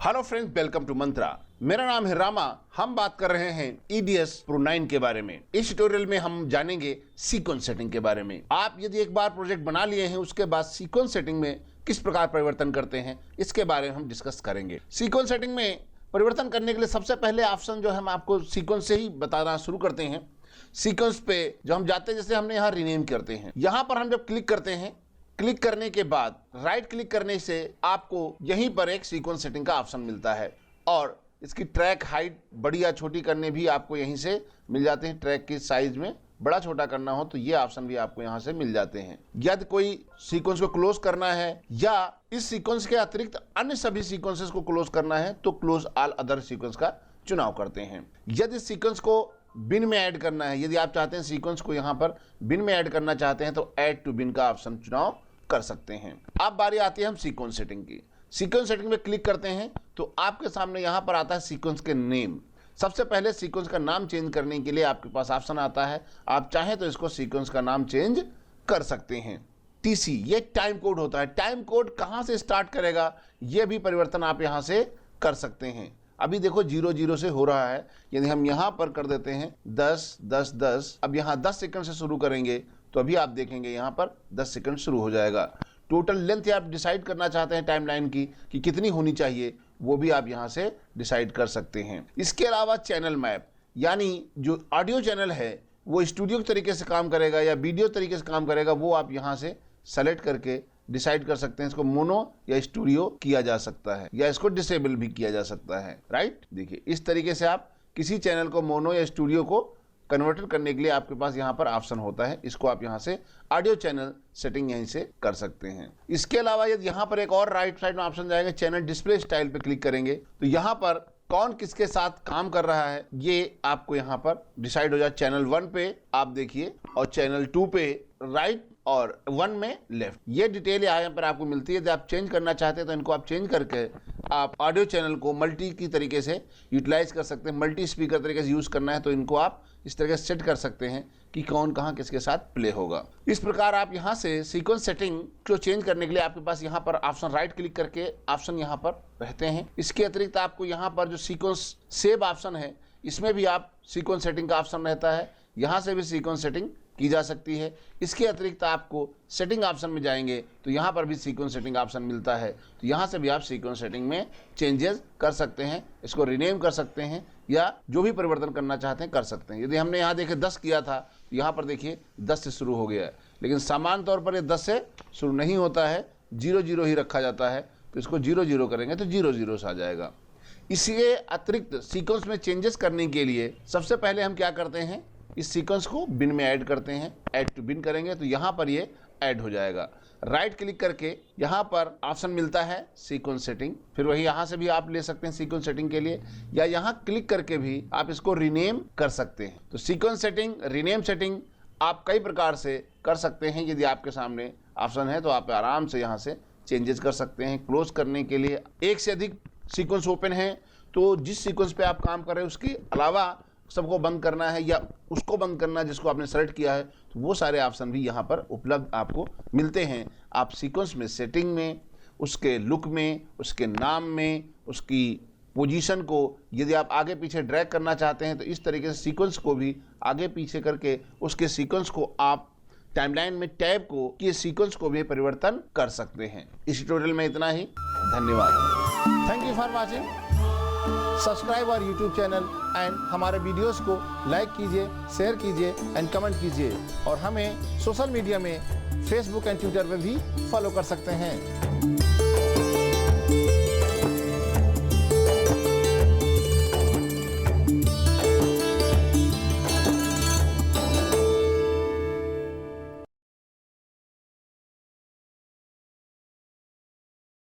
Hello friends, welcome to मंत्रा। मेरा नाम है रामा। हम बात कर रहे हैं EDS Pro 9 के बारे में। इस ट्यूटोरियल में हम जानेंगे सीक्वेंस सेटिंग के बारे में। आप यदि एक बार प्रोजेक्ट बना लिए हैं, उसके बाद सीक्वेंस सेटिंग में किस प्रकार परिवर्तन करते हैं, इसके बारे में हम डिस्कस करेंगे। सीक्वेंस सेटिंग में परिवर्तन करने के लिए सबसे पहले ऑप्शन जो है हम आपको सीक्वेंस से ही बताना शुरू करते हैं। सीक्वेंस पे जो हम जाते हैं, जैसे हमने यहाँ रीनेम करते हैं, यहाँ पर हम जब क्लिक करते हैं, क्लिक करने के बाद राइट क्लिक करने से आपको यहीं पर एक सीक्वेंस सेटिंग का ऑप्शन मिलता है और इसकी ट्रैक हाइट बड़ी या छोटी करने भी आपको यहीं से मिल जाते हैं। ट्रैक की साइज में बड़ा छोटा करना हो तो ये ऑप्शन भी आपको यहाँ से मिल जाते हैं। यदि कोई सीक्वेंस को क्लोज करना है या इस सीक्वेंस के अतिरिक्त अन्य सभी सीक्वेंसेस को क्लोज करना है तो क्लोज ऑल अदर सीक्वेंस का चुनाव करते हैं। यदि सीक्वेंस को बिन में ऐड करना है, यदि आप चाहते हैं सीक्वेंस को यहाँ पर बिन में ऐड करना चाहते हैं तो ऐड टू बिन का ऑप्शन चुनाव कर सकते हैं। अब बारी आती है हम सीक्वेंस सेटिंग की। सीक्वेंस सेटिंग में क्लिक करते हैं तो आपके सामने यहाँ पर आता है सीक्वेंस के नेम। सबसे पहले सीक्वेंस का नाम चेंज करने के लिए आपके पास ऑप्शन आता है। आप चाहें तो इसको सीक्वेंस का नाम चेंज कर सकते हैं। TC ये टाइम कोड होता है। टाइम कोड कहाँ से स्टार्ट करेगा ये भी परिवर्तन आप यहाँ से कर सकते हैं। अभी देखो 00 से हो रहा है। यदि हम यहाँ पर कर देते हैं 10 10 10, अब यहाँ 10 सेकंड से शुरू करेंगे तो अभी आप देखेंगे यहाँ पर 10 सेकंड शुरू हो जाएगा। टोटल लेंथ आप डिसाइड करना चाहते हैं टाइमलाइन की कि कितनी होनी चाहिए, वो भी आप यहाँ से डिसाइड कर सकते हैं। इसके अलावा चैनल मैप, यानी जो ऑडियो चैनल है वो स्टूडियो तरीके से काम करेगा या वीडियो तरीके से काम करेगा, वो आप यहाँ से सेलेक्ट करके डिसाइड कर सकते हैं। इसको मोनो या स्टूडियो किया जा सकता है या इसको डिसेबल भी किया जा सकता है। राइट, देखिए इस तरीके से आप किसी चैनल को मोनो या स्टूडियो को कन्वर्टर करने के लिए आपके पास यहाँ पर ऑप्शन होता है। इसको आप यहाँ से ऑडियो चैनल सेटिंग यहीं से कर सकते हैं। इसके अलावा यदि यहाँ पर एक और राइट साइड में ऑप्शन जाएगा, चैनल डिस्प्ले स्टाइल पे क्लिक करेंगे तो यहाँ पर कौन किसके साथ काम कर रहा है ये आपको यहाँ पर डिसाइड हो जाए। चैनल 1 पे आप देखिए और चैनल 2 पे राइट और 1 में लेफ्ट, ये डिटेल यहाँ पर आपको मिलती है। यदि आप चेंज करना चाहते हैं तो इनको आप चेंज करके आप ऑडियो चैनल को मल्टी की तरीके से यूटिलाइज कर सकते हैं। मल्टी स्पीकर तरीके से यूज करना है तो इनको आप इस तरह से सेट कर सकते हैं कि कौन कहाँ किसके साथ प्ले होगा। इस प्रकार आप यहाँ से सीक्वेंस सेटिंग को चेंज करने के लिए आपके पास यहाँ पर ऑप्शन राइट क्लिक करके ऑप्शन यहाँ पर रहते हैं। इसके अतिरिक्त आपको यहाँ पर जो सीक्वेंस सेव ऑप्शन है, इसमें भी आप सीक्वेंस सेटिंग का ऑप्शन रहता है। यहाँ से भी सीक्वेंस सेटिंग की जा सकती है। इसके अतिरिक्त आपको सेटिंग ऑप्शन में जाएंगे तो यहाँ पर भी सीक्वेंस सेटिंग ऑप्शन मिलता है, तो यहाँ से भी आप सीक्वेंस सेटिंग में चेंजेस कर सकते हैं। इसको रीनेम कर सकते हैं या जो भी परिवर्तन करना चाहते हैं कर सकते हैं। यदि हमने यहाँ देखे 10 किया था तो यहाँ पर देखिए 10 से शुरू हो गया है, लेकिन सामान्य तौर पर ये 10 से शुरू नहीं होता है, 00 ही रखा जाता है। तो इसको 00 करेंगे तो 00 से आ जाएगा। इसके अतिरिक्त सीक्वेंस में चेंजेस करने के लिए सबसे पहले हम क्या करते हैं, इस सीक्वेंस को बिन में ऐड करते हैं। ऐड टू बिन करेंगे तो यहाँ पर ये ऐड हो जाएगा। राइट क्लिक करके यहाँ पर ऑप्शन मिलता है सीक्वेंस सेटिंग, फिर वही यहाँ से भी आप ले सकते हैं सीक्वेंस सेटिंग के लिए, या यहाँ क्लिक करके भी आप इसको रीनेम कर सकते हैं। तो सीक्वेंस सेटिंग, रीनेम सेटिंग आप कई प्रकार से कर सकते हैं। यदि आपके सामने ऑप्शन है तो आप आराम से यहाँ से चेंजेस कर सकते हैं। क्लोज करने के लिए एक से अधिक सीक्वेंस ओपन है तो जिस सीक्वेंस पे आप काम कर रहे हैं उसके अलावा सबको बंद करना है या उसको बंद करना है जिसको आपने सेलेक्ट किया है, तो वो सारे ऑप्शन भी यहाँ पर उपलब्ध आपको मिलते हैं। आप सीक्वेंस में सेटिंग में, उसके लुक में, उसके नाम में, उसकी पोजीशन को यदि आप आगे पीछे ड्रैग करना चाहते हैं तो इस तरीके से सीक्वेंस को भी आगे पीछे करके उसके सीक्वेंस को आप टाइमलाइन में टैब को कि सीक्वेंस को भी परिवर्तन कर सकते हैं। इस ट्यूटोरियल में इतना ही। धन्यवाद। Thank you for watching. Subscribe our YouTube channel and हमारे वीडियोस को लाइक कीजिए, शेयर कीजिए एंड कमेंट कीजिए, और हमें सोशल मीडिया में फेसबुक एंड ट्विटर पे भी फॉलो कर सकते हैं।